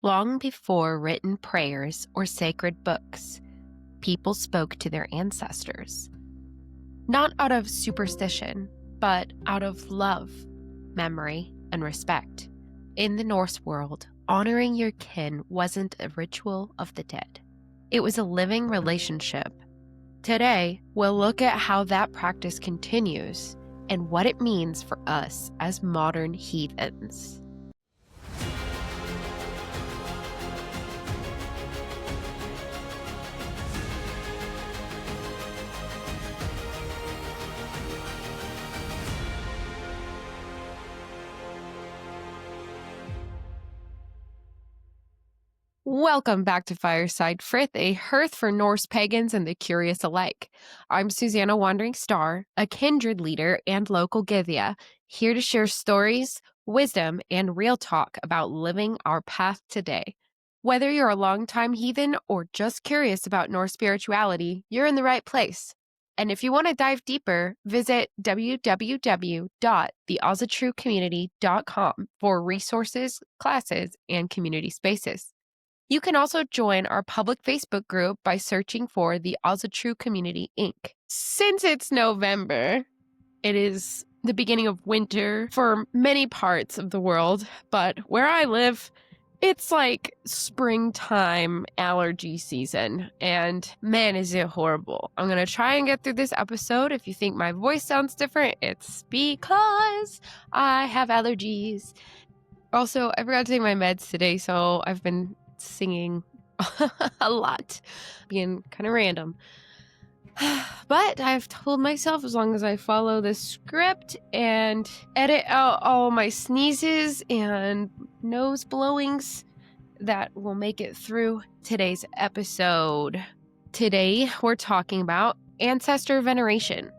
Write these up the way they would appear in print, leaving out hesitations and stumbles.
Long before written prayers or sacred books, people spoke to their ancestors. Not out of superstition, but out of love, memory, and respect. In the Norse world, honoring your kin wasn't a ritual of the dead. It was a living relationship. Today, we'll look at how that practice continues and what it means for us as modern heathens. Welcome back to Fireside Frith, a hearth for Norse pagans and the curious alike. I'm Susanna Wandering Star, a kindred leader and local Githia, here to share stories, wisdom, and real talk about living our path today. Whether you're a longtime heathen or just curious about Norse spirituality, you're in the right place. And if you want to dive deeper, visit www.theosatruecommunity.com for resources, classes, and community spaces. You can also join our public Facebook group by searching for the Asatru Community Inc. Since it's November, it is the beginning of winter for many parts of the world, but where I live, it's like springtime allergy season, and man, is it horrible. I'm going to try and get through this episode. If you think my voice sounds different, it's because I have allergies. Also, I forgot to take my meds today, so I've been singing a lot, being kind of random. But I've told myself as long as I follow the script and edit out all my sneezes and nose blowings, that will make it through today's episode. Today, we're talking about Ancestor Veneration,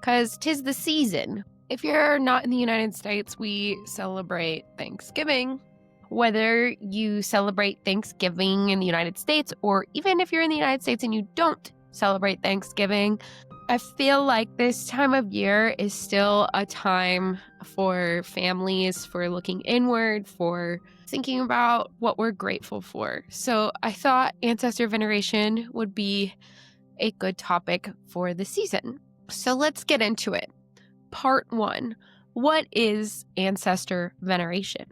because 'tis the season. If you're not in the United States, we celebrate Thanksgiving. Whether you celebrate Thanksgiving in the United States, or even if you're in the United States and you don't celebrate Thanksgiving, I feel like this time of year is still a time for families, for looking inward, for thinking about what we're grateful for. So I thought Ancestor Veneration would be a good topic for the season. So let's get into it. Part 1. What is Ancestor Veneration?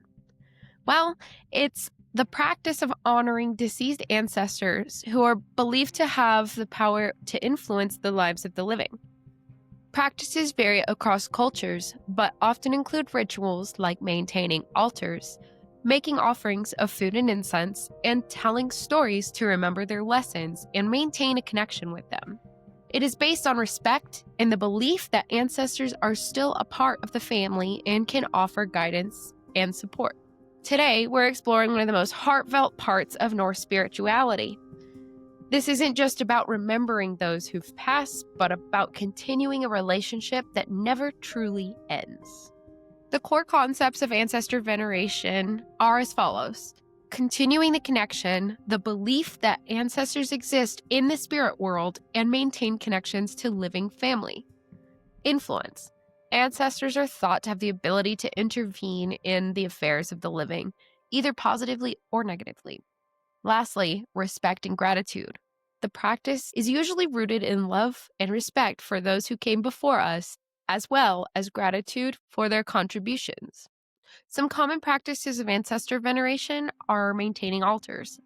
Well, it's the practice of honoring deceased ancestors who are believed to have the power to influence the lives of the living. Practices vary across cultures, but often include rituals like maintaining altars, making offerings of food and incense, and telling stories to remember their lessons and maintain a connection with them. It is based on respect and the belief that ancestors are still a part of the family and can offer guidance and support. Today, we're exploring one of the most heartfelt parts of Norse spirituality. This isn't just about remembering those who've passed, but about continuing a relationship that never truly ends. The core concepts of ancestor veneration are as follows: continuing the connection, the belief that ancestors exist in the spirit world and maintain connections to living family. Influence. Ancestors are thought to have the ability to intervene in the affairs of the living, either positively or negatively. Lastly, respect and gratitude. The practice is usually rooted in love and respect for those who came before us, as well as gratitude for their contributions. Some common practices of ancestor veneration are maintaining altars,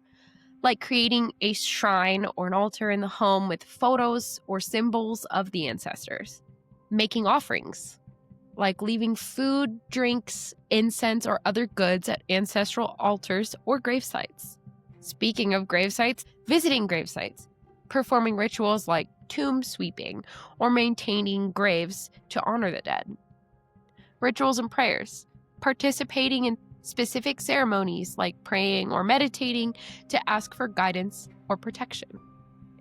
like creating a shrine or an altar in the home with photos or symbols of the ancestors. Making offerings, like leaving food, drinks, incense, or other goods at ancestral altars or gravesites. Speaking of gravesites, visiting gravesites, performing rituals like tomb sweeping, or maintaining graves to honor the dead. Rituals and prayers, participating in specific ceremonies like praying or meditating to ask for guidance or protection.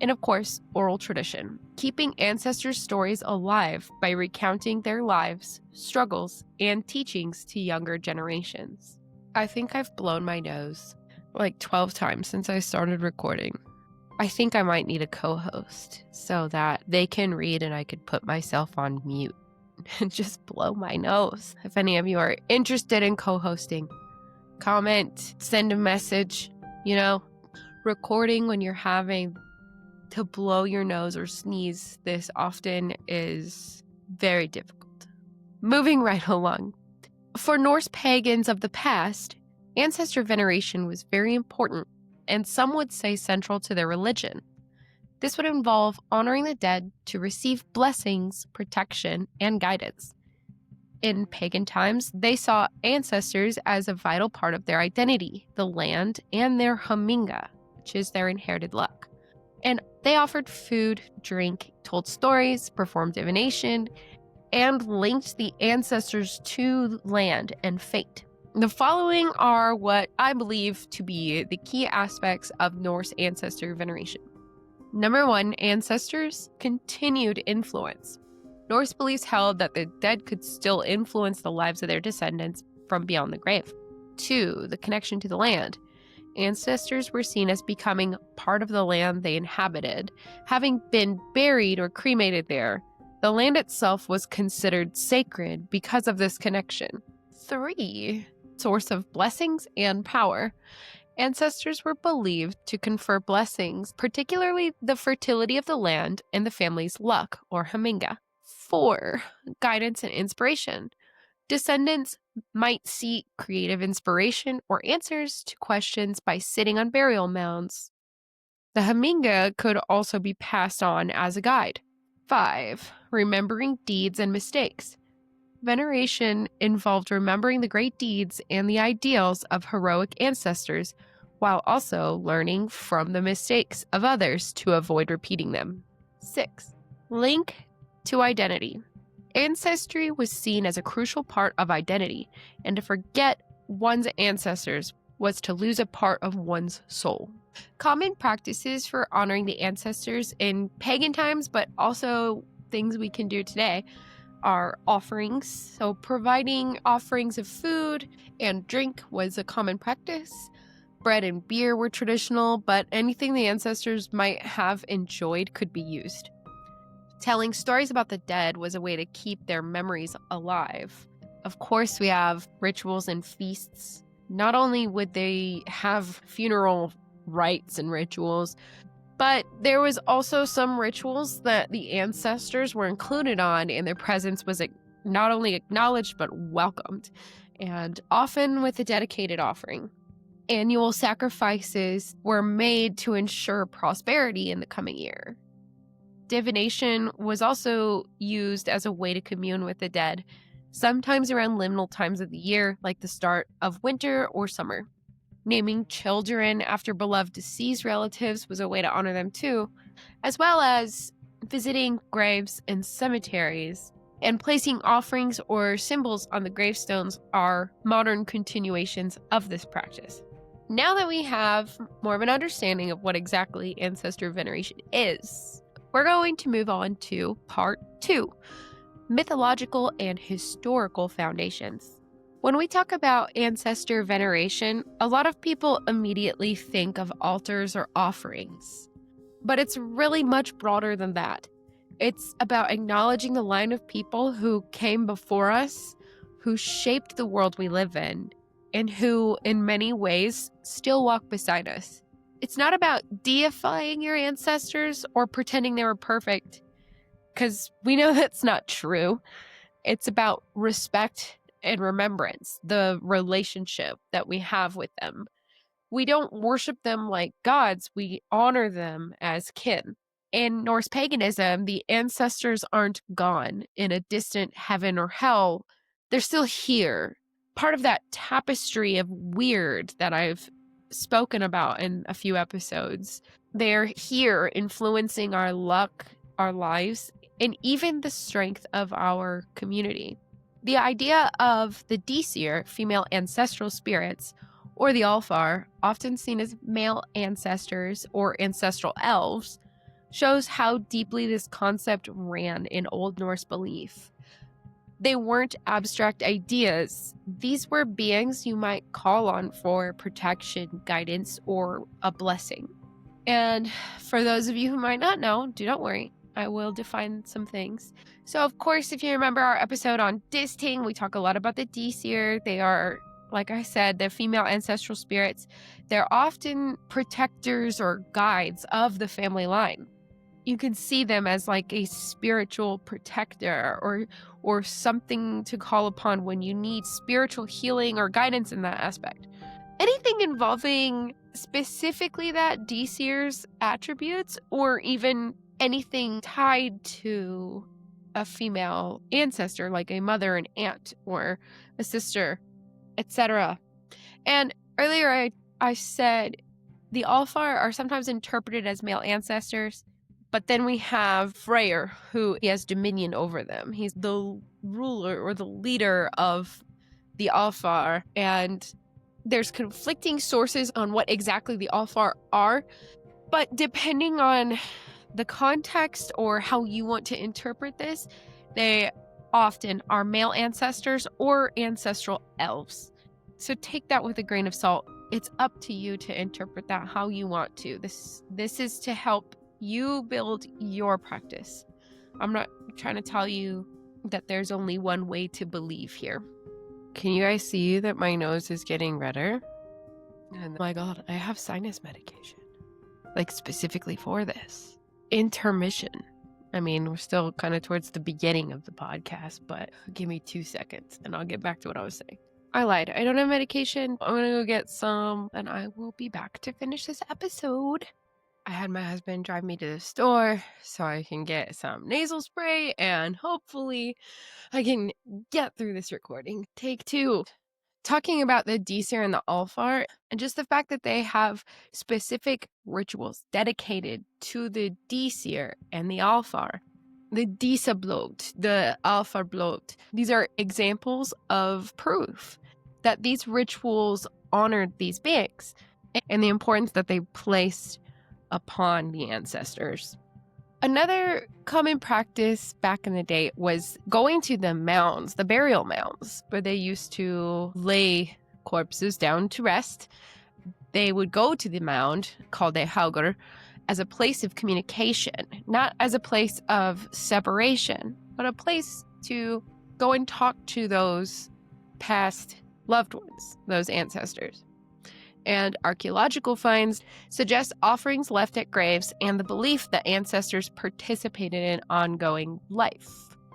And of course, oral tradition, keeping ancestors' stories alive by recounting their lives, struggles, and teachings to younger generations. I think I've blown my nose like 12 times since I started recording. I think I might need a co-host so that they can read and I could put myself on mute and just blow my nose. If any of you are interested in co-hosting, comment, send a message, recording when you're having to blow your nose or sneeze. This often is very difficult. Moving right along. For Norse pagans of the past, ancestor veneration was very important, and some would say central to their religion. This would involve honoring the dead to receive blessings, protection, and guidance. In pagan times, they saw ancestors as a vital part of their identity, the land, and their haminga, which is their inherited luck. And they offered food, drink, told stories, performed divination, and linked the ancestors to land and fate. The following are what I believe to be the key aspects of Norse ancestor veneration. Number 1, ancestors' continued influence. Norse beliefs held that the dead could still influence the lives of their descendants from beyond the grave. 2, the connection to the land. Ancestors were seen as becoming part of the land they inhabited. Having been buried or cremated there, the land itself was considered sacred because of this connection. 3, source of blessings and power. Ancestors were believed to confer blessings, particularly the fertility of the land and the family's luck, or haminga. 4, guidance and inspiration. Descendants might seek creative inspiration or answers to questions by sitting on burial mounds. The haminga could also be passed on as a guide. 5, remembering deeds and mistakes. Veneration involved remembering the great deeds and the ideals of heroic ancestors, while also learning from the mistakes of others to avoid repeating them. 6, link to identity. Ancestry was seen as a crucial part of identity, and to forget one's ancestors was to lose a part of one's soul. Common practices for honoring the ancestors in pagan times, but also things we can do today, are offerings. So providing offerings of food and drink was a common practice. Bread and beer were traditional, but anything the ancestors might have enjoyed could be used. Telling stories about the dead was a way to keep their memories alive. Of course, we have rituals and feasts. Not only would they have funeral rites and rituals, but there was also some rituals that the ancestors were included on, and their presence was not only acknowledged but welcomed, and often with a dedicated offering. Annual sacrifices were made to ensure prosperity in the coming year. Divination was also used as a way to commune with the dead, sometimes around liminal times of the year, like the start of winter or summer. Naming children after beloved deceased relatives was a way to honor them too, as well as visiting graves and cemeteries, and placing offerings or symbols on the gravestones are modern continuations of this practice. Now that we have more of an understanding of what exactly ancestor veneration is, we're going to move on to part 2, mythological and historical foundations. When we talk about ancestor veneration, a lot of people immediately think of altars or offerings. But it's really much broader than that. It's about acknowledging the line of people who came before us, who shaped the world we live in, and who, in many ways, still walk beside us. It's not about deifying your ancestors or pretending they were perfect, because we know that's not true. It's about respect and remembrance, the relationship that we have with them. We don't worship them like gods, we honor them as kin. In Norse paganism, the ancestors aren't gone in a distant heaven or hell. They're still here. Part of that tapestry of Wyrd that I've spoken about in a few episodes. They're here influencing our luck, our lives, and even the strength of our community. The idea of the Disir, female ancestral spirits, or the Alfar, often seen as male ancestors or ancestral elves, shows how deeply this concept ran in Old Norse belief. They weren't abstract ideas. These were beings you might call on for protection, guidance, or a blessing. And for those of you who might not know, do not worry. I will define some things. So, of course, if you remember our episode on Disting, we talk a lot about the Disir. They are Like I said, the female ancestral spirits, they're often protectors or guides of the family line. You can see them as like a spiritual protector or something to call upon when you need spiritual healing or guidance in that aspect. Anything involving specifically that Disir's attributes, or even anything tied to a female ancestor, like a mother, an aunt, or a sister, etc. And earlier I said the Alfar are sometimes interpreted as male ancestors, but then we have Freyr, who has dominion over them. He's the ruler or the leader of the Alfar, and there's conflicting sources on what exactly the Alfar are, but depending on the context or how you want to interpret this, they often are male ancestors or ancestral elves. So take that with a grain of salt. It's up to you to interpret that how you want to. This is to help you build your practice. I'm not trying to tell you that there's only one way to believe here. Can you guys see that my nose is getting redder? And oh my God, I have sinus medication, like specifically for this. Intermission. I mean, we're still kind of towards the beginning of the podcast, but give me 2 seconds and I'll get back to what I was saying. I lied. I don't have medication. I'm going to go get some and I will be back to finish this episode. I had my husband drive me to the store so I can get some nasal spray and hopefully I can get through this recording. Take 2. Talking about the Disir and the Alfar, and just the fact that they have specific rituals dedicated to the Disir and the Alfar. The Disablot, the Alfarblot. These are examples of proof that these rituals honored these beings and the importance that they placed upon the ancestors. Another common practice back in the day was going to the mounds, the burial mounds, where they used to lay corpses down to rest. They would go to the mound, called a haugur, as a place of communication, not as a place of separation, but a place to go and talk to those past loved ones, those ancestors. And archaeological finds suggest offerings left at graves and the belief that ancestors participated in ongoing life.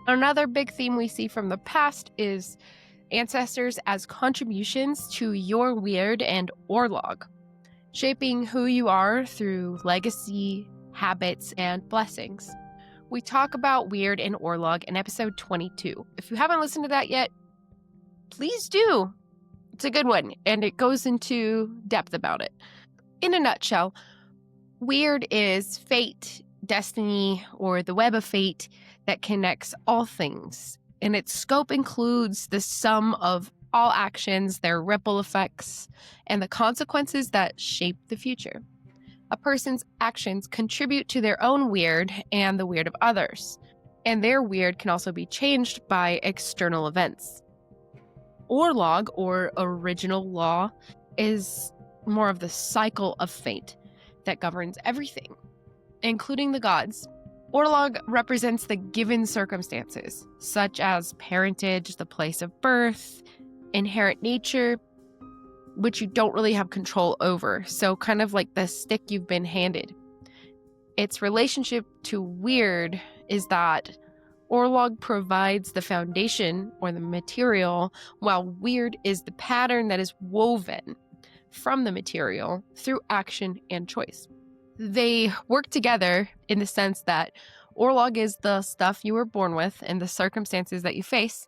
Another big theme we see from the past is ancestors as contributions to your Wyrd and Orlog, shaping who you are through legacy, habits, and blessings. We talk about Wyrd and Orlog in episode 22. If you haven't listened to that yet, please do. It's a good one, and it goes into depth about it. In a nutshell, Wyrd is fate, destiny, or the web of fate that connects all things, and its scope includes the sum of all actions, their ripple effects, and the consequences that shape the future. A person's actions contribute to their own Wyrd and the Wyrd of others, and their Wyrd can also be changed by external events. Orlog, or original law, is more of the cycle of fate that governs everything, including the gods. Orlog represents the given circumstances, such as parentage, the place of birth, inherent nature, which you don't really have control over, so kind of like the stick you've been handed. Its relationship to Wyrd is that Orlog provides the foundation or the material, while Wyrd is the pattern that is woven from the material through action and choice. They work together in the sense that Orlog is the stuff you were born with and the circumstances that you face,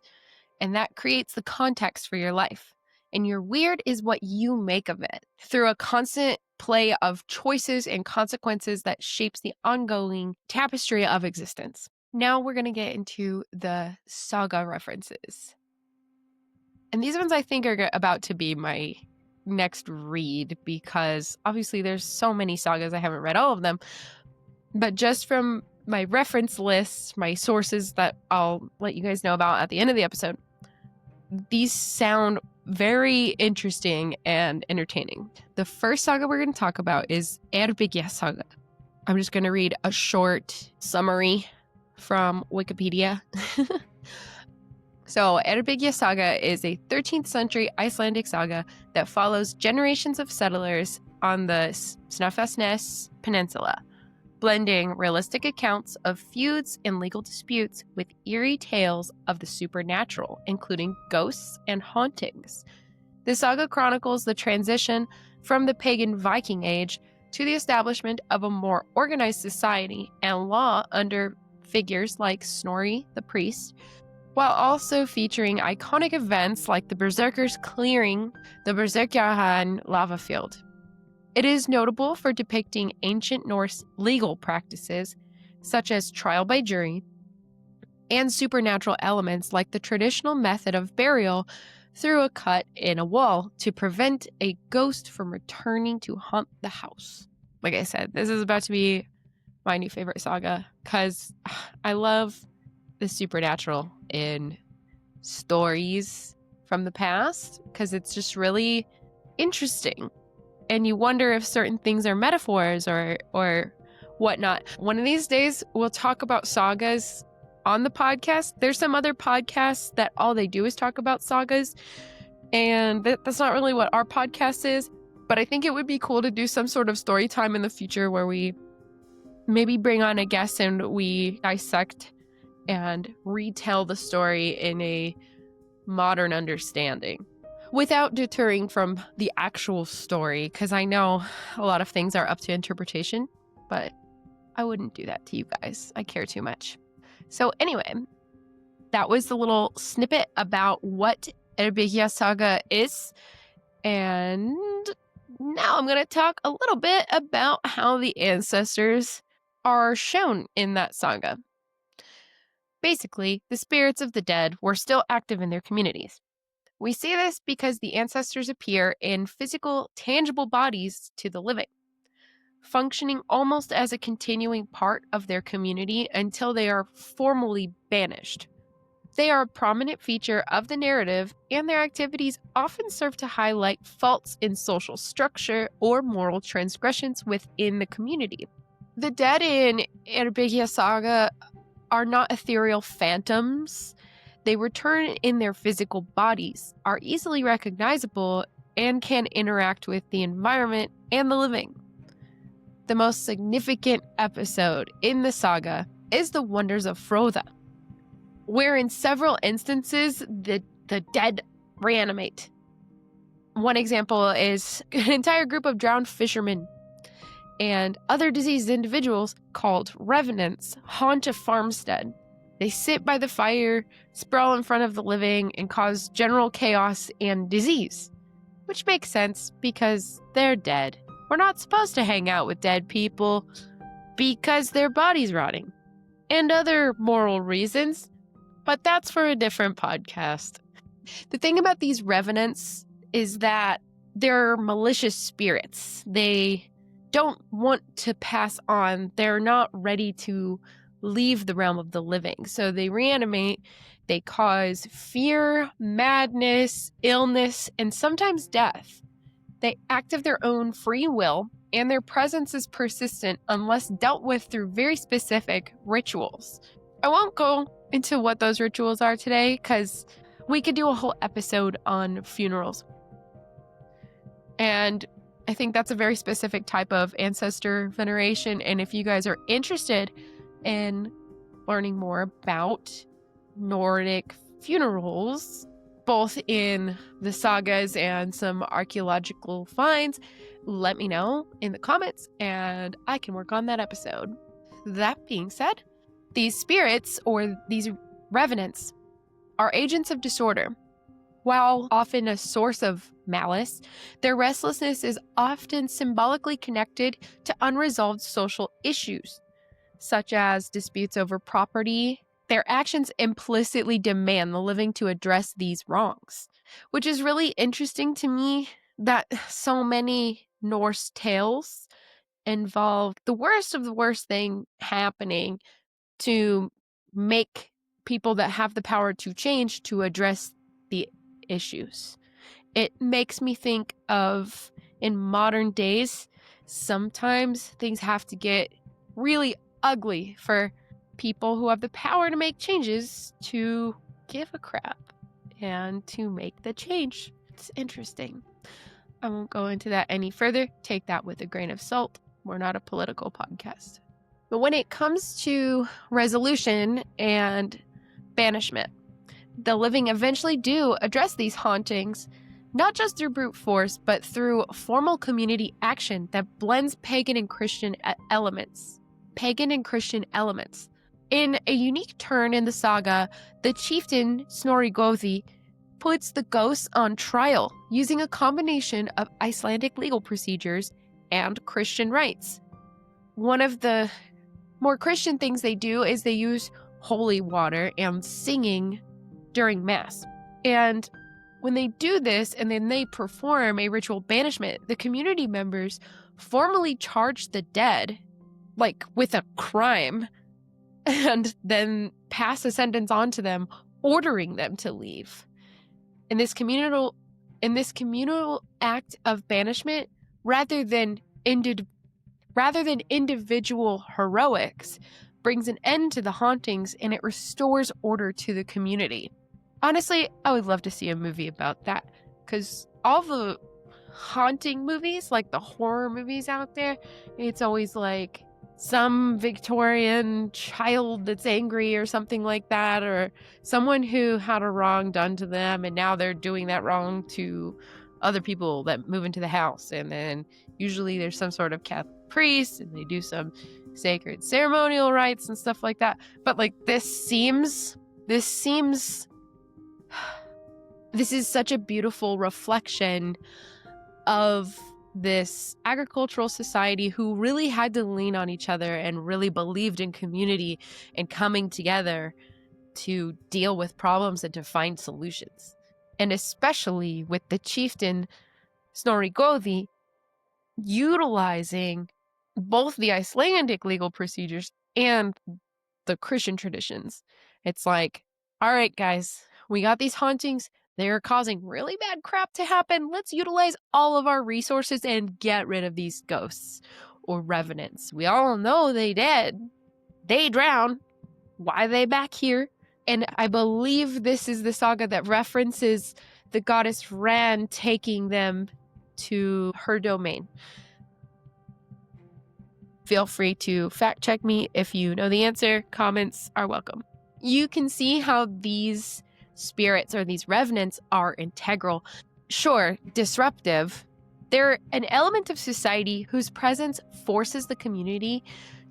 and that creates the context for your life. And your Wyrd is what you make of it through a constant play of choices and consequences that shapes the ongoing tapestry of existence. Now we're going to get into the saga references. And these ones I think are about to be my next read because obviously there's so many sagas, I haven't read all of them. But just from my reference list, my sources that I'll let you guys know about at the end of the episode, these sound very interesting and entertaining. The first saga we're going to talk about is Eyrbyggja saga. I'm just going to read a short summary from Wikipedia. So, Eyrbyggja Saga is a 13th century Icelandic saga that follows generations of settlers on the Snæfellsnes Peninsula, blending realistic accounts of feuds and legal disputes with eerie tales of the supernatural, including ghosts and hauntings. The saga chronicles the transition from the pagan Viking Age to the establishment of a more organized society and law under figures like Snorri the priest, while also featuring iconic events like the Berserkers clearing the Berserkjahan lava field. It is notable for depicting ancient Norse legal practices, such as trial by jury, and supernatural elements like the traditional method of burial through a cut in a wall to prevent a ghost from returning to haunt the house. Like I said, this is about to be my new favorite saga because I love the supernatural in stories from the past because it's just really interesting. And you wonder if certain things are metaphors or whatnot. One of these days, we'll talk about sagas on the podcast. There's some other podcasts that all they do is talk about sagas. And that's not really what our podcast is. But I think it would be cool to do some sort of story time in the future where we maybe bring on a guest and we dissect and retell the story in a modern understanding without deterring from the actual story, because I know a lot of things are up to interpretation, but I wouldn't do that to you guys. I care too much. So anyway, that was the little snippet about what Eyrbyggja Saga is. And now I'm going to talk a little bit about how the ancestors are shown in that saga. Basically, the spirits of the dead were still active in their communities. We see this because the ancestors appear in physical, tangible bodies to the living, functioning almost as a continuing part of their community until they are formally banished. They are a prominent feature of the narrative, and their activities often serve to highlight faults in social structure or moral transgressions within the community. The dead in Eyrbyggja Saga are not ethereal phantoms. They return in their physical bodies, are easily recognizable, and can interact with the environment and the living. The most significant episode in the saga is the Wonders of Froða, where in several instances the dead reanimate. One example is an entire group of drowned fishermen and other diseased individuals called revenants haunt a farmstead. They sit by the fire, sprawl in front of the living, and cause general chaos and disease, which makes sense because they're dead. We're not supposed to hang out with dead people because their body's rotting, and other moral reasons, but that's for a different podcast. The thing about these revenants is that they're malicious spirits. They don't want to pass on. They're not ready to leave the realm of the living. So they reanimate, they cause fear, madness, illness, and sometimes death. They act of their own free will, and their presence is persistent unless dealt with through very specific rituals. I won't go into what those rituals are today because we could do a whole episode on funerals. And I think that's a very specific type of ancestor veneration. And if you guys are interested in learning more about Nordic funerals, both in the sagas and some archaeological finds, let me know in the comments and I can work on that episode. That being said, these spirits, or these revenants, are agents of disorder. While often a source of malice, their restlessness is often symbolically connected to unresolved social issues, such as disputes over property. Their actions implicitly demand the living to address these wrongs, which is really interesting to me that so many Norse tales involve the worst of the worst thing happening to make people that have the power to change to address the issues. It makes me think of, in modern days, sometimes things have to get really ugly for people who have the power to make changes to give a crap and to make the change. It's interesting. I won't go into that any further. Take that with a grain of salt. We're not a political podcast. But when it comes to resolution and banishment, the living eventually do address these hauntings, not just through brute force, but through formal community action that blends pagan and Christian elements. In a unique turn in the saga, the chieftain Snorri Gothi puts the ghosts on trial using a combination of Icelandic legal procedures and Christian rites. One of the more Christian things they do is they use holy water and singing during Mass. And when they do this and then they perform a ritual banishment, the community members formally charge the dead, like with a crime, and then pass a sentence on to them, ordering them to leave. In this communal act of banishment, rather than individual heroics, brings an end to the hauntings and it restores order to the community. Honestly, I would love to see a movie about that, because all the haunting movies, like the horror movies out there, it's always like some Victorian child that's angry or something like that, or someone who had a wrong done to them and now they're doing that wrong to other people that move into the house. And then usually there's some sort of Catholic priest and they do some sacred ceremonial rites and stuff like that. But like this is such a beautiful reflection of this agricultural society who really had to lean on each other and really believed in community and coming together to deal with problems and to find solutions. And especially with the chieftain Snorri Gothi utilizing both the Icelandic legal procedures and the Christian traditions. It's like, all right, guys, we got these hauntings. They're causing really bad crap to happen. Let's utilize all of our resources and get rid of these ghosts or revenants. We all know they dead. They drown. Why are they back here? And I believe this is the saga that references the goddess Ran taking them to her domain. Feel free to fact check me if you know the answer. Comments are welcome. You can see how these spirits or these revenants are integral. Sure, disruptive. They're an element of society whose presence forces the community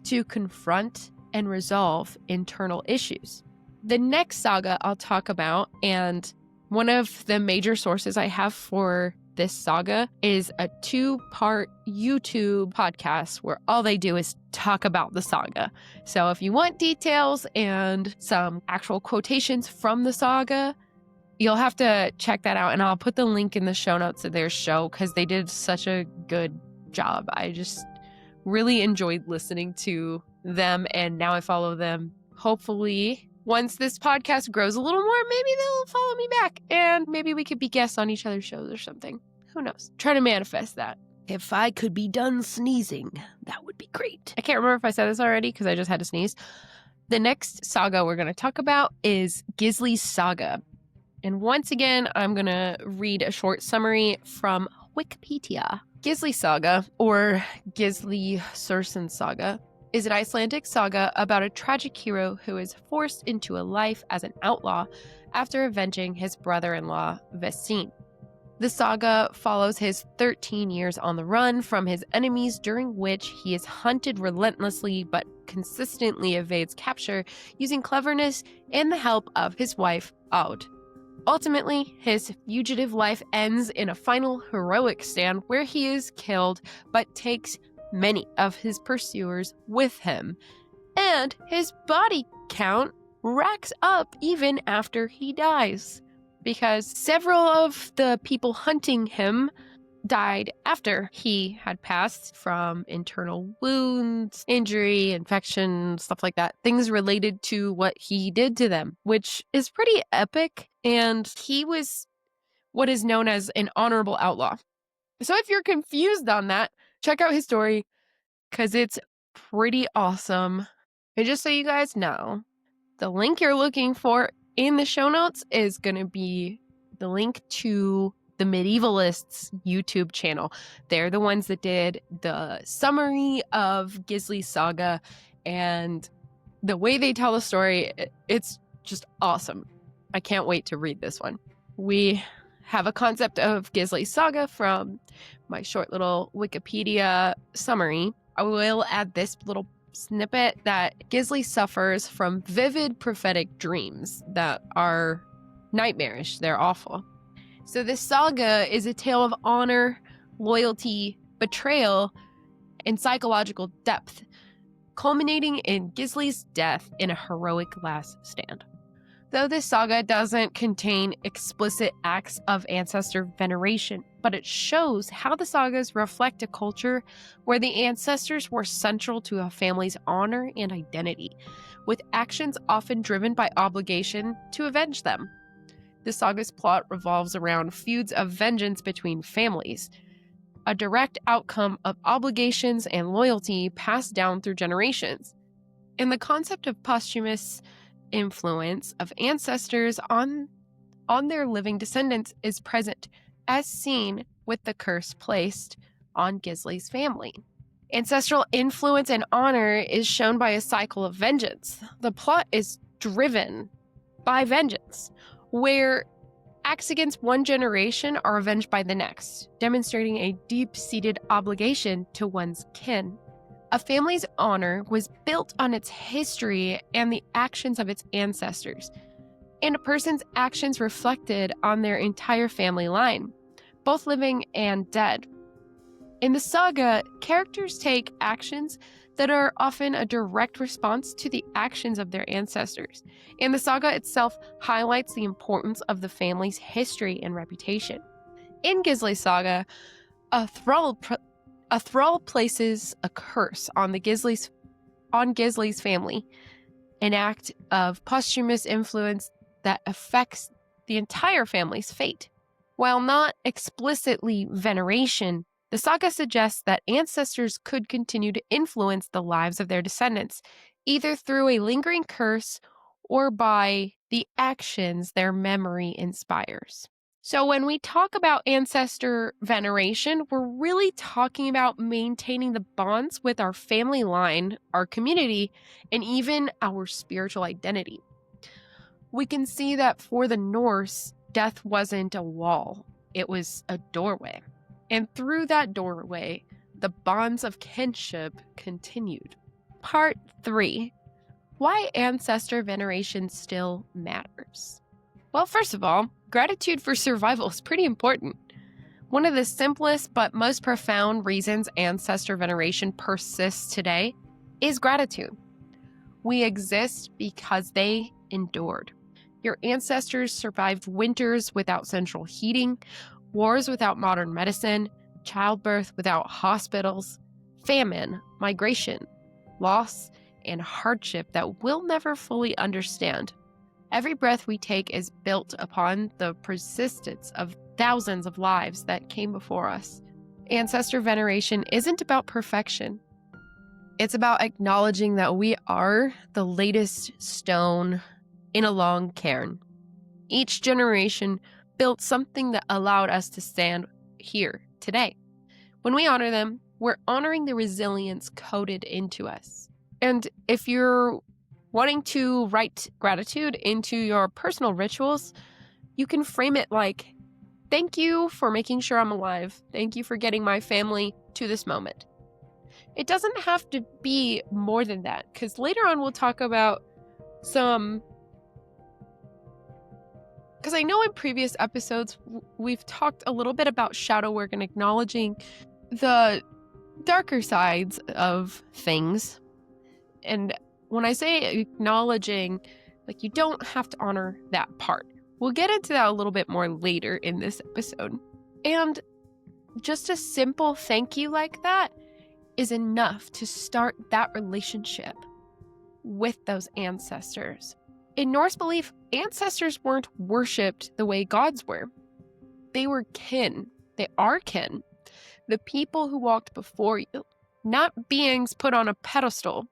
to confront and resolve internal issues. The next saga I'll talk about, and one of the major sources I have for this saga, is a 2-part YouTube podcast where all they do is talk about the saga. So if you want details and some actual quotations from the saga, you'll have to check that out. And I'll put the link in the show notes of their show because they did such a good job. I just really enjoyed listening to them, and now I follow them. Hopefully, once this podcast grows a little more, maybe they'll follow me back and maybe we could be guests on each other's shows or something. Who knows? Try to manifest that. If I could be done sneezing, that would be great. I can't remember if I said this already because I just had to sneeze. The next saga we're going to talk about is Gisli's Saga. And once again, I'm going to read a short summary from Wikipedia. Gisli Saga, or Gisli Sursen Saga, is an Icelandic saga about a tragic hero who is forced into a life as an outlaw after avenging his brother-in-law, Vesin. The saga follows his 13 years on the run from his enemies, during which he is hunted relentlessly but consistently evades capture using cleverness and the help of his wife, Aud. Ultimately, his fugitive life ends in a final heroic stand where he is killed but takes many of his pursuers with him, and his body count racks up even after he dies, because several of the people hunting him died after he had passed from internal wounds, injury, infection, stuff like that. Things related to what he did to them, which is pretty epic. And he was what is known as an honorable outlaw. So if you're confused on that, check out his story because it's pretty awesome. And just so you guys know, the link you're looking for In the show notes is going to be the link to the Medievalists YouTube channel. They're the ones that did the summary of Gisli's saga, and the way they tell the story, it's just awesome. I can't wait to read this one. We have a concept of Gisli's saga from my short little Wikipedia summary. I will add this little snippet that Gisli suffers from vivid prophetic dreams that are nightmarish. They're awful. So this saga is a tale of honor, loyalty, betrayal, and psychological depth, culminating in Gisli's death in a heroic last stand. Though this saga doesn't contain explicit acts of ancestor veneration, but it shows how the sagas reflect a culture where the ancestors were central to a family's honor and identity, with actions often driven by obligation to avenge them. The saga's plot revolves around feuds of vengeance between families, a direct outcome of obligations and loyalty passed down through generations. And the concept of posthumous influence of ancestors on their living descendants is present, as seen with the curse placed on Gisli's family. Ancestral influence and honor is shown by a cycle of vengeance. The plot is driven by vengeance, where acts against one generation are avenged by the next, demonstrating a deep-seated obligation to one's kin. A family's honor was built on its history and the actions of its ancestors, and a person's actions reflected on their entire family line, both living and dead. In the saga, characters take actions that are often a direct response to the actions of their ancestors, and the saga itself highlights the importance of the family's history and reputation. In Gisli's saga, a thrall places a curse on Gisli's family, an act of posthumous influence that affects the entire family's fate. While not explicitly veneration, the saga suggests that ancestors could continue to influence the lives of their descendants, either through a lingering curse or by the actions their memory inspires. So when we talk about ancestor veneration, we're really talking about maintaining the bonds with our family line, our community, and even our spiritual identity. We can see that for the Norse, death wasn't a wall, it was a doorway. And through that doorway, the bonds of kinship continued. Part 3. Why ancestor veneration still matters. Well, first of all, gratitude for survival is pretty important. One of the simplest but most profound reasons ancestor veneration persists today is gratitude. We exist because they endured. Your ancestors survived winters without central heating, wars without modern medicine, childbirth without hospitals, famine, migration, loss, and hardship that we'll never fully understand. Every breath we take is built upon the persistence of thousands of lives that came before us. Ancestor veneration isn't about perfection. It's about acknowledging that we are the latest stone in a long cairn. Each generation built something that allowed us to stand here today. When we honor them, we're honoring the resilience coded into us. And if you're wanting to write gratitude into your personal rituals, you can frame it like, thank you for making sure I'm alive. Thank you for getting my family to this moment. It doesn't have to be more than that, because later on we'll talk about because I know in previous episodes we've talked a little bit about shadow work and acknowledging the darker sides of things. And when I say acknowledging, like, you don't have to honor that part. We'll get into that a little bit more later in this episode. And just a simple thank you like that is enough to start that relationship with those ancestors. In Norse belief, ancestors weren't worshipped the way gods were. They were kin. They are kin. The people who walked before you, not beings put on a pedestal.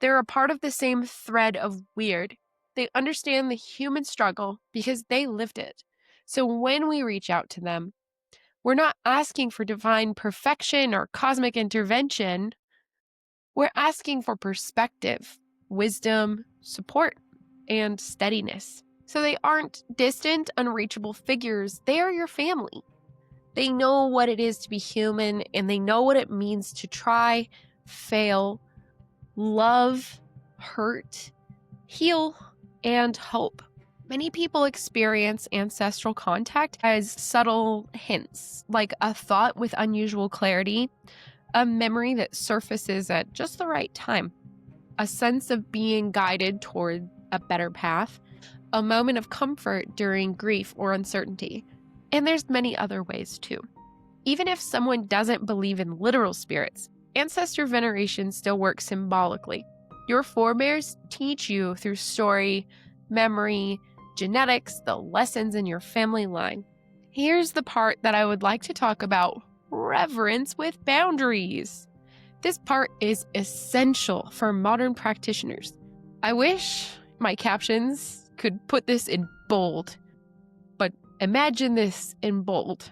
They're a part of the same thread of Wyrd, They understand the human struggle because they lived it. So when we reach out to them, we're not asking for divine perfection or cosmic intervention. We're asking for perspective, wisdom, support, and steadiness. So they aren't distant, unreachable figures. They are your family. They know what it is to be human, and they know what it means to try, fail, love, hurt, heal, and hope. Many people experience ancestral contact as subtle hints, like a thought with unusual clarity, a memory that surfaces at just the right time, a sense of being guided toward a better path, a moment of comfort during grief or uncertainty. And there's many other ways too. Even if someone doesn't believe in literal spirits, ancestor veneration still works symbolically. Your forebears teach you through story, memory, genetics, the lessons in your family line. Here's the part that I would like to talk about: reverence with boundaries. This part is essential for modern practitioners. I wish my captions could put this in bold, but imagine this in bold.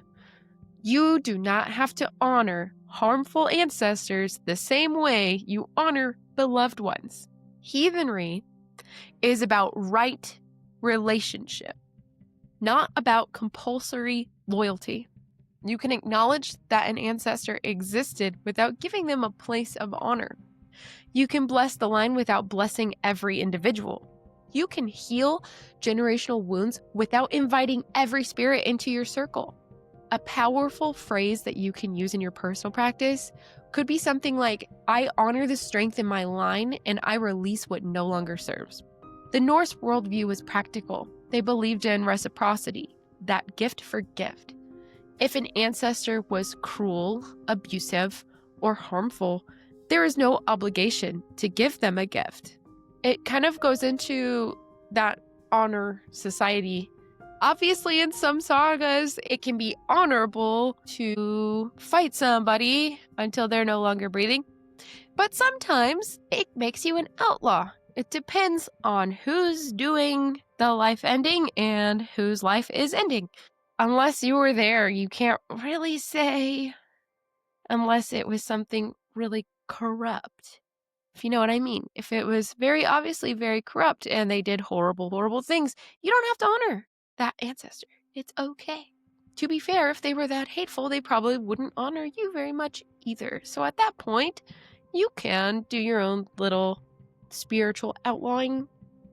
You do not have to honor harmful ancestors the same way you honor beloved ones. Heathenry is about right relationship, not about compulsory loyalty. You can acknowledge that an ancestor existed without giving them a place of honor. You can bless the line without blessing every individual. You can heal generational wounds without inviting every spirit into your circle. A powerful phrase that you can use in your personal practice could be something like, I honor the strength in my line and I release what no longer serves. The Norse worldview was practical. They believed in reciprocity, that gift for gift. If an ancestor was cruel, abusive, or harmful, there is no obligation to give them a gift. It kind of goes into that honor society. Obviously, in some sagas, it can be honorable to fight somebody until they're no longer breathing. But sometimes it makes you an outlaw. It depends on who's doing the life ending and whose life is ending. Unless you were there, you can't really say, unless it was something really corrupt. If you know what I mean. If it was very obviously very corrupt and they did horrible, horrible things, you don't have to honor that ancestor. It's okay. To be fair, if they were that hateful, they probably wouldn't honor you very much either. So at that point, you can do your own little spiritual outlawing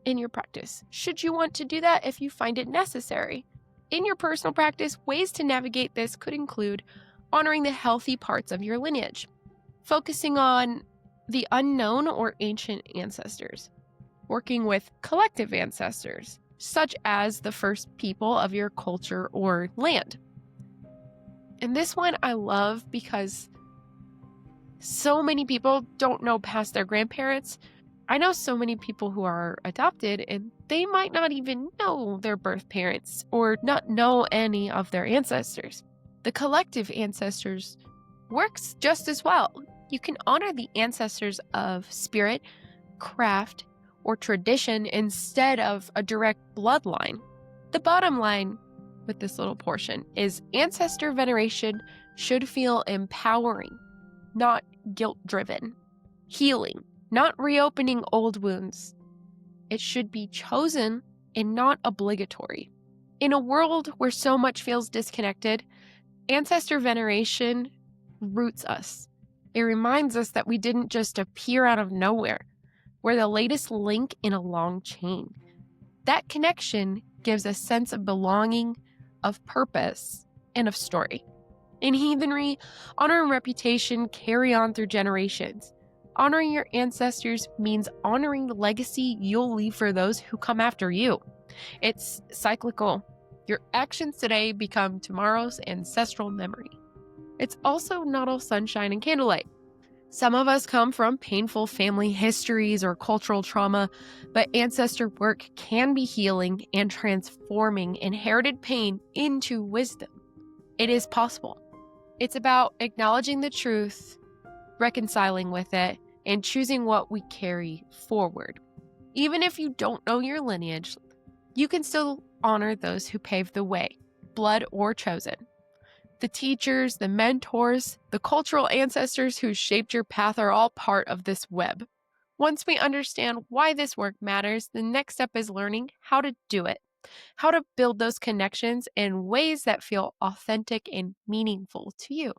in your practice. Should you want to do that if you find it necessary? In your personal practice, ways to navigate this could include honoring the healthy parts of your lineage, focusing on the unknown or ancient ancestors, working with collective ancestors, such as the first people of your culture or land. And this one I love because so many people don't know past their grandparents. I know so many people who are adopted and they might not even know their birth parents or not know any of their ancestors. The collective ancestors works just as well. You can honor the ancestors of spirit, craft, or tradition instead of a direct bloodline. The bottom line with this little portion is ancestor veneration should feel empowering, not guilt-driven. Healing, not reopening old wounds. It should be chosen and not obligatory. In a world where so much feels disconnected, ancestor veneration roots us. It reminds us that we didn't just appear out of nowhere. We're the latest link in a long chain. That connection gives a sense of belonging, of purpose, and of story. In heathenry, honor and reputation carry on through generations. Honoring your ancestors means honoring the legacy you'll leave for those who come after you. It's cyclical. Your actions today become tomorrow's ancestral memory. It's also not all sunshine and candlelight. Some of us come from painful family histories or cultural trauma, but ancestor work can be healing and transforming inherited pain into wisdom. It is possible. It's about acknowledging the truth, reconciling with it, and choosing what we carry forward. Even if you don't know your lineage, you can still honor those who paved the way, blood or chosen. The teachers, the mentors, the cultural ancestors who shaped your path are all part of this web. Once we understand why this work matters, the next step is learning how to do it, how to build those connections in ways that feel authentic and meaningful to you.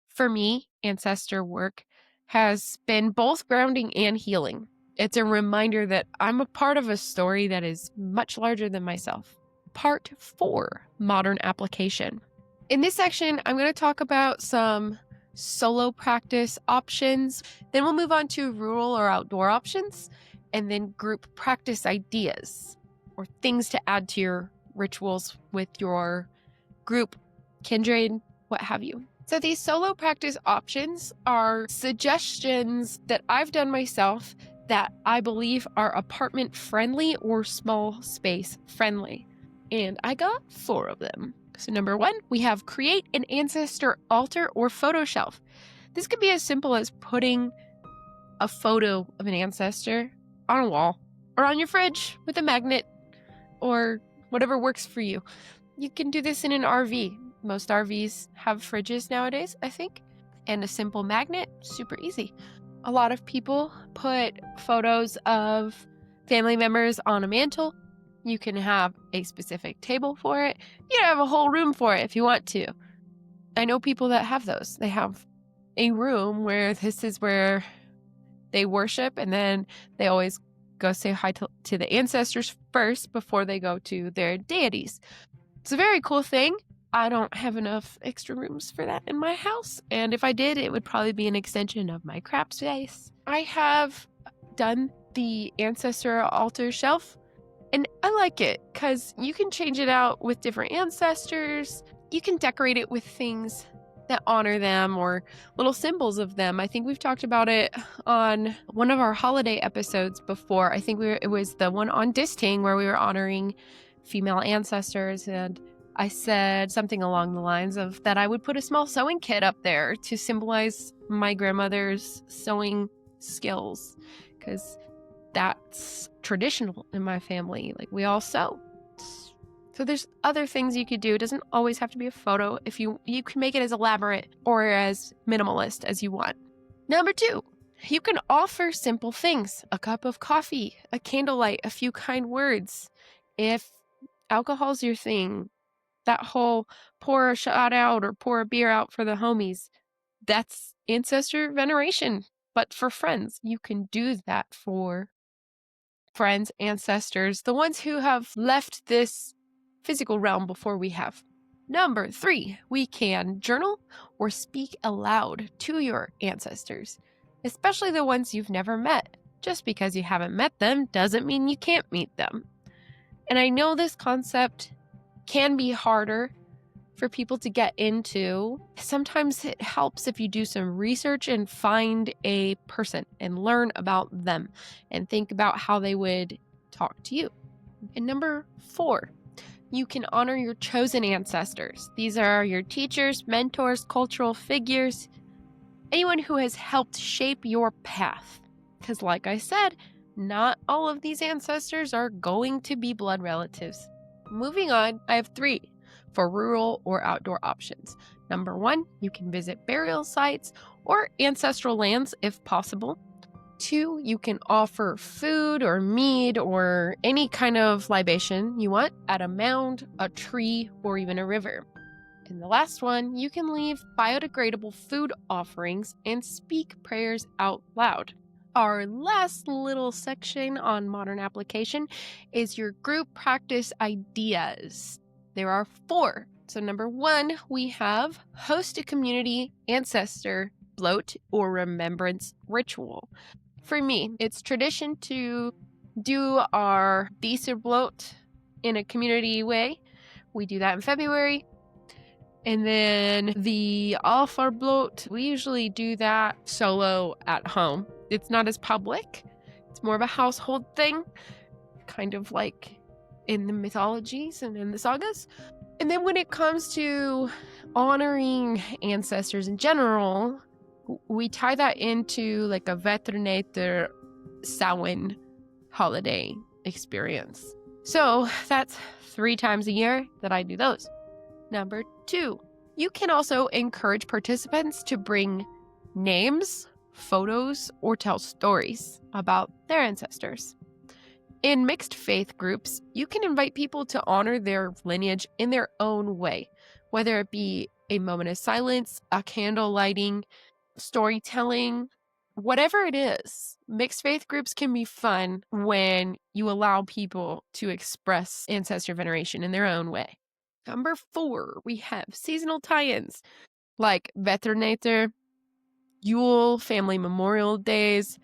For me, ancestor work has been both grounding and healing. It's a reminder that I'm a part of a story that is much larger than myself. Part 4, modern application. In this section, I'm going to talk about some solo practice options. Then we'll move on to rural or outdoor options, and then group practice ideas or things to add to your rituals with your group, kindred, what have you. So these solo practice options are suggestions that I've done myself that I believe are apartment friendly or small space friendly. And I got 4 of them. So number 1, we have create an ancestor altar or photo shelf. This could be as simple as putting a photo of an ancestor on a wall or on your fridge with a magnet or whatever works for you. You can do this in an RV. Most RVs have fridges nowadays, I think, and a simple magnet, super easy. A lot of people put photos of family members on a mantle. You can have a specific table for it. You can have a whole room for it if you want to. I know people that have those. They have a room where this is where they worship, and then they always go say hi to the ancestors first before they go to their deities. It's a very cool thing. I don't have enough extra rooms for that in my house, and if I did, it would probably be an extension of my craft space. I have done the ancestor altar shelf, and I like it because you can change it out with different ancestors. You can decorate it with things that honor them or little symbols of them. I think we've talked about it on one of our holiday episodes before. I think it was the one on Disting where we were honoring female ancestors, and I said something along the lines of that I would put a small sewing kit up there to symbolize my grandmother's sewing skills, because that's traditional in my family. Like, we all sew. So there's other things you could do. It doesn't always have to be a photo. If you can make it as elaborate or as minimalist as you want. Number 2, you can offer simple things. A cup of coffee, a candlelight, a few kind words. If alcohol's your thing, that whole pour a shot out or pour a beer out for the homies, that's ancestor veneration. But for friends, you can do that for friends, ancestors, the ones who have left this physical realm before we have. Number 3, we can journal or speak aloud to your ancestors, especially the ones you've never met. Just because you haven't met them doesn't mean you can't meet them. And I know this concept can be harder for people to get into. Sometimes it helps if you do some research and find a person and learn about them and think about how they would talk to you. And number 4, you can honor your chosen ancestors. These are your teachers, mentors, cultural figures, anyone who has helped shape your path. Because like I said, not all of these ancestors are going to be blood relatives. Moving on, I have 3 for rural or outdoor options. Number 1, you can visit burial sites or ancestral lands if possible. 2, you can offer food or mead or any kind of libation you want at a mound, a tree, or even a river. And the last one, you can leave biodegradable food offerings and speak prayers out loud. Our last little section on modern application is your group practice ideas. There are 4. So number 1, we have host a community ancestor bloat or remembrance ritual. For me, it's tradition to do our Disir bloat in a community way. We do that in February. And then the Alfar bloat, we usually do that solo at home. It's not as public. It's more of a household thing, kind of like in the mythologies and in the sagas. And then when it comes to honoring ancestors in general, we tie that into like a Veternator Samhain holiday experience. So that's 3 times a year that I do those. Number 2, you can also encourage participants to bring names, photos, or tell stories about their ancestors. In mixed faith groups, you can invite people to honor their lineage in their own way, whether it be a moment of silence, a candle lighting, storytelling, whatever it is. Mixed faith groups can be fun when you allow people to express ancestor veneration in their own way. Number 4, we have seasonal tie-ins like Veternator, Yule, Family Memorial Days,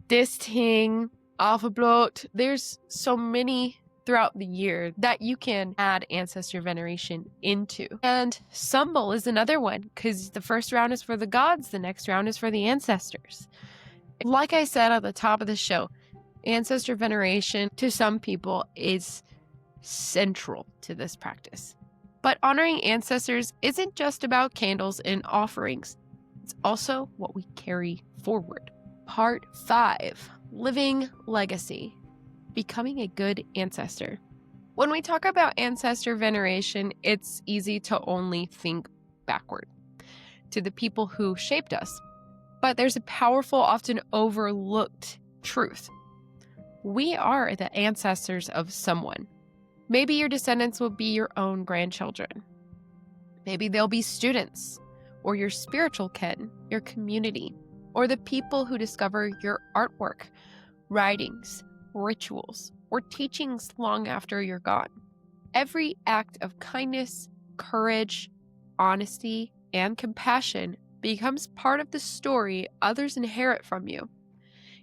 Disting, Alphablot. There's so many throughout the year that you can add ancestor veneration into. And Sumbul is another one, because the first round is for the gods, the next round is for the ancestors. Like I said at the top of the show, ancestor veneration to some people is central to this practice. But honoring ancestors isn't just about candles and offerings. It's also what we carry forward. Part 5, living legacy, becoming a good ancestor. When we talk about ancestor veneration, it's easy to only think backward to the people who shaped us. But there's a powerful, often overlooked truth. We are the ancestors of someone. Maybe your descendants will be your own grandchildren. Maybe they'll be students, or your spiritual kin, your community, or the people who discover your artwork, writings, rituals, or teachings long after you're gone. Every act of kindness, courage, honesty, and compassion becomes part of the story others inherit from you.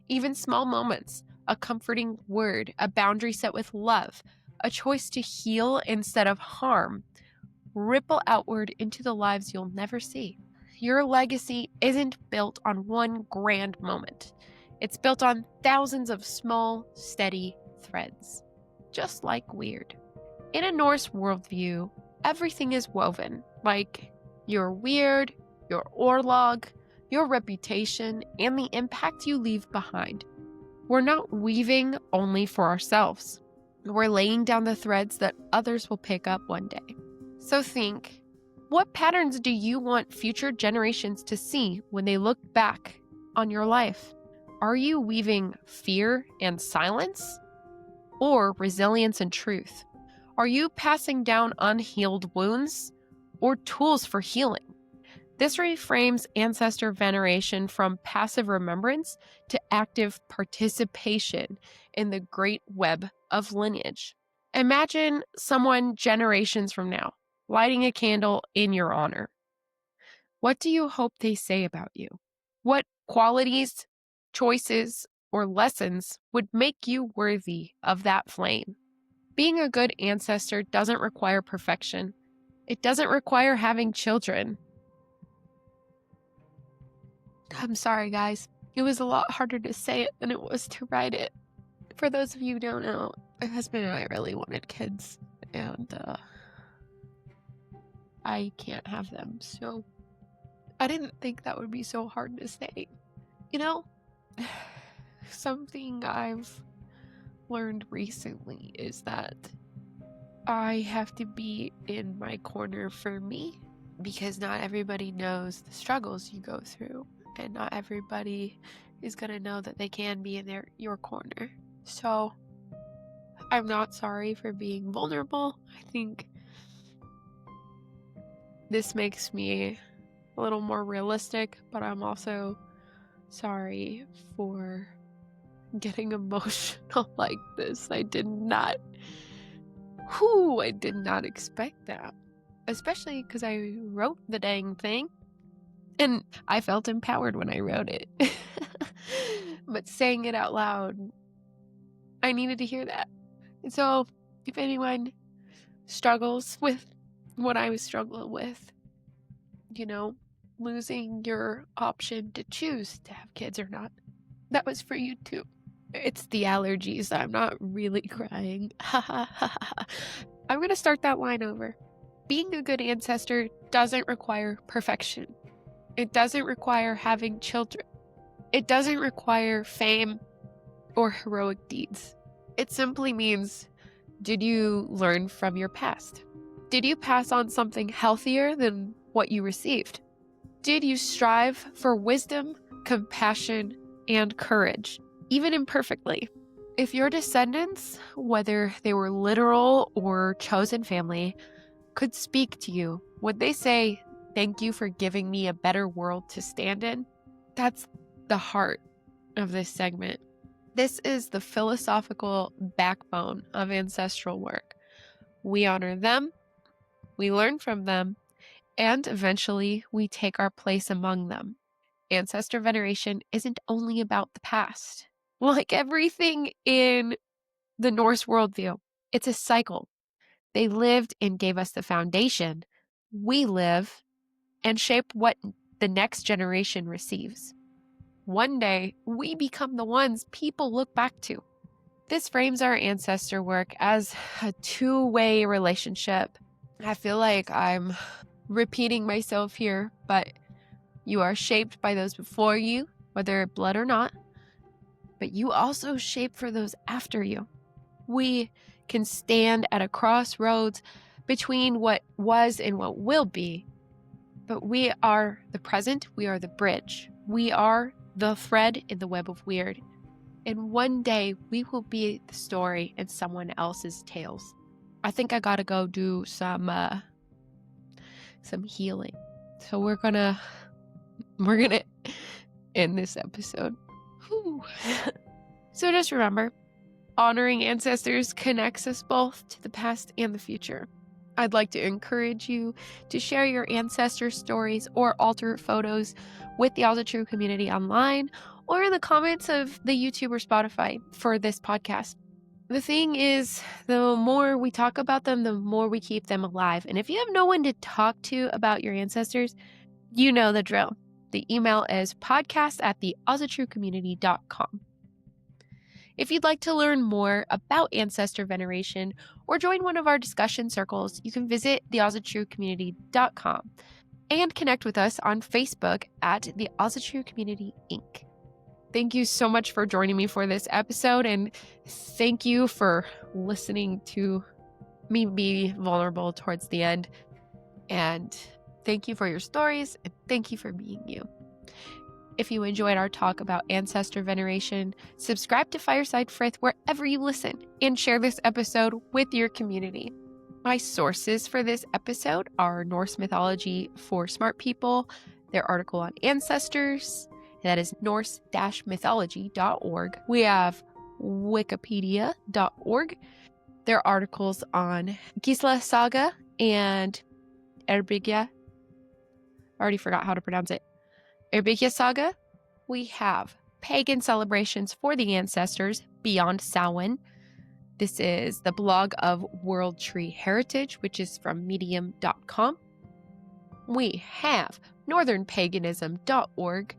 Even small moments, a comforting word, a boundary set with love, a choice to heal instead of harm, ripple outward into the lives you'll never see. Your legacy isn't built on one grand moment. It's built on thousands of small, steady threads, just like Wyrd. In a Norse worldview, everything is woven, like your Wyrd, your orlog, your reputation, and the impact you leave behind. We're not weaving only for ourselves. We're laying down the threads that others will pick up one day. So think, what patterns do you want future generations to see when they look back on your life? Are you weaving fear and silence, or resilience and truth? Are you passing down unhealed wounds, or tools for healing? This reframes ancestor veneration from passive remembrance to active participation in the great web of lineage. Imagine someone generations from now lighting a candle in your honor. What do you hope they say about you? What qualities, choices, or lessons would make you worthy of that flame? Being a good ancestor doesn't require perfection. It doesn't require having children. I'm sorry, guys. It was a lot harder to say it than it was to write it. For those of you who don't know, my husband and I really wanted kids, and I can't have them, so I didn't think that would be so hard to say. You know, something I've learned recently is that I have to be in my corner for me, because not everybody knows the struggles you go through, and not everybody is going to know that they can be in your corner. So I'm not sorry for being vulnerable. I think this makes me a little more realistic, but I'm also sorry for getting emotional like this. I did not expect that. Especially because I wrote the dang thing. And I felt empowered when I wrote it. But saying it out loud, I needed to hear that. And so, if anyone struggles with what I was struggling with, losing your option to choose to have kids or not, that was for you too. It's the allergies. I'm not really crying. I'm going to start that line over. Being a good ancestor doesn't require perfection. It doesn't require having children. It doesn't require fame. or heroic deeds. It simply means, did you learn from your past? Did you pass on something healthier than what you received? Did you strive for wisdom, compassion, and courage, even imperfectly? If your descendants, whether they were literal or chosen family, could speak to you, would they say, "Thank you for giving me a better world to stand in"? That's the heart of this segment. This is the philosophical backbone of ancestral work. We honor them, we learn from them, and eventually we take our place among them. Ancestor veneration isn't only about the past. Like everything in the Norse worldview, it's a cycle. They lived and gave us the foundation. We live and shape what the next generation receives. One day, we become the ones people look back to. This frames our ancestor work as a two-way relationship. I feel like I'm repeating myself here, but you are shaped by those before you, whether blood or not, but you also shape for those after you. We can stand at a crossroads between what was and what will be, but we are the present, we are the bridge, we are the thread in the web of Wyrd. And one day we will be the story in someone else's tales. I think I gotta go do some healing. So we're gonna end this episode. Whew. So just remember, honoring ancestors connects us both to the past and the future. I'd like to encourage you to share your ancestor stories or altar photos with the All the True community online or in the comments of the YouTube or Spotify for this podcast. The thing is, the more we talk about them, the more we keep them alive. And if you have no one to talk to about your ancestors, you know the drill. The email is podcast@theallthetruecommunity.com. If you'd like to learn more about ancestor veneration or join one of our discussion circles, you can visit theallthetruecommunity.com and connect with us on Facebook at the All the True Community Inc. Thank you so much for joining me for this episode, and thank you for listening to me be vulnerable towards the end. And thank you for your stories, and thank you for being you. If you enjoyed our talk about ancestor veneration, subscribe to Fireside Frith wherever you listen and share this episode with your community. My sources for this episode are Norse Mythology for Smart People, their article on ancestors, that is norse-mythology.org. We have wikipedia.org, their articles on Gisla Saga and Erbygja. I already forgot how to pronounce it. Erbygja Saga. We have pagan celebrations for the ancestors beyond Samhain. This is the blog of World Tree Heritage, which is from medium.com. We have northernpaganism.org,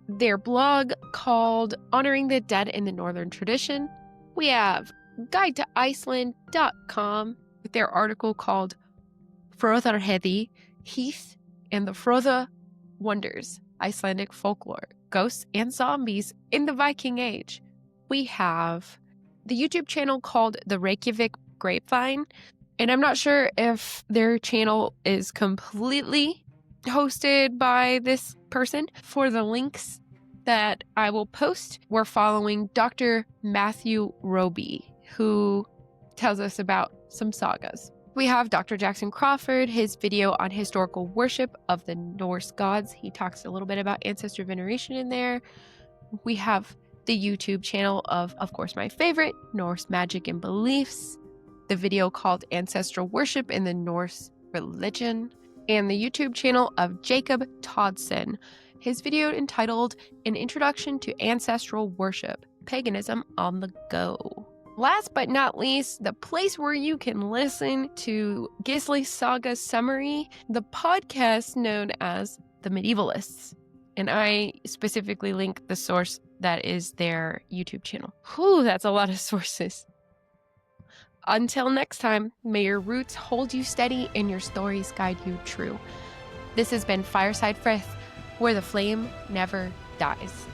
their blog called Honoring the Dead in the Northern Tradition. We have guidetoiceland.com with their article called Frotharhethi, Heath, and the Frotha Wonders, Icelandic Folklore, Ghosts and Zombies in the Viking Age. We have the YouTube channel called The Reykjavik Grapevine, and I'm not sure if their channel is completely hosted by this person. For the links that I will post, we're following Dr. Matthew Roby, who tells us about some sagas. We have Dr. Jackson Crawford, his video on historical worship of the Norse gods. He talks a little bit about ancestor veneration in there. We have the YouTube channel of course, my favorite, Norse Magic and Beliefs, the video called Ancestral Worship in the Norse Religion, and the YouTube channel of Jacob Todson, his video entitled An Introduction to Ancestral Worship, Paganism on the Go. Last but not least, the place where you can listen to Gisli Saga's summary, the podcast known as The Medievalists. And I specifically link the source that is their YouTube channel. Whew, that's a lot of sources. Until next time, may your roots hold you steady and your stories guide you true. This has been Fireside Frith, where the flame never dies.